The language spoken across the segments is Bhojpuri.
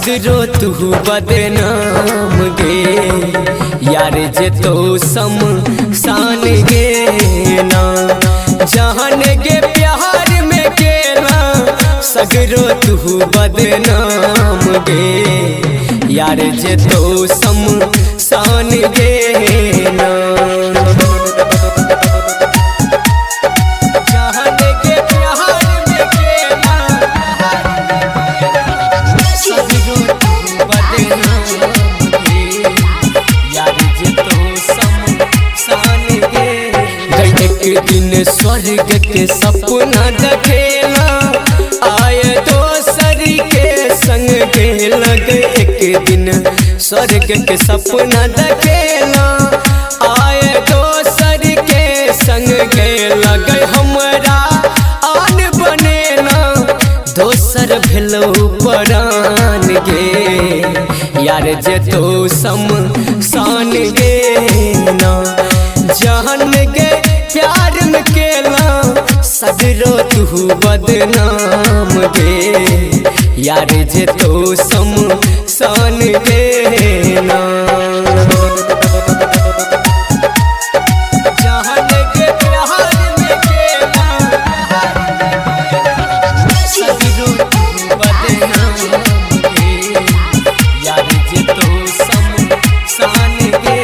सगरो तू बदनाम गे यार जे तो शान गे ना जान गे प्यार में केला सगरो तू बदनाम गे यार जे तो शान गे ना एक दिन स्वर्ग के सपना देखेला आए दोसर के संग गेला एक दिन स्वर्ग के सपना देखेला आए दोसर के संग गेला हमरा आन बनेला दोसर भेलो परान गे यार जे तो शान गे ना जान गे प्यार में केला सगरो तू बदनाम गे यार जे तो शान गे ना जान गे प्यार में केला सगरो तू बदनाम गे यार जे तो शान गे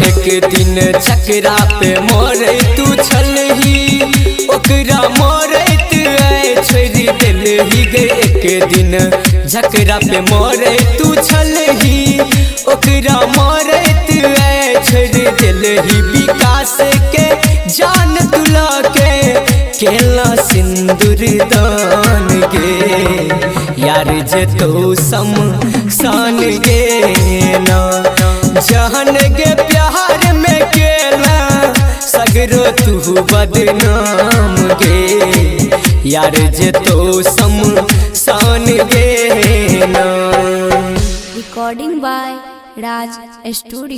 एक दिन चकरा पे मोरे तू छलही ओकरा मोरे तू छोड़ी दिलही गे एक दिन झकरा पे मोरे तू छलही ओकरा मोरे तू छोड़ी दिलही विकास के जान तुला के केला सिंदूर दान गे यार जे तो शान गे ना जान गे प्यार में केला सगरो तू बदनाम गे यार जे तो शान गे ना। Recording by Raj Studio।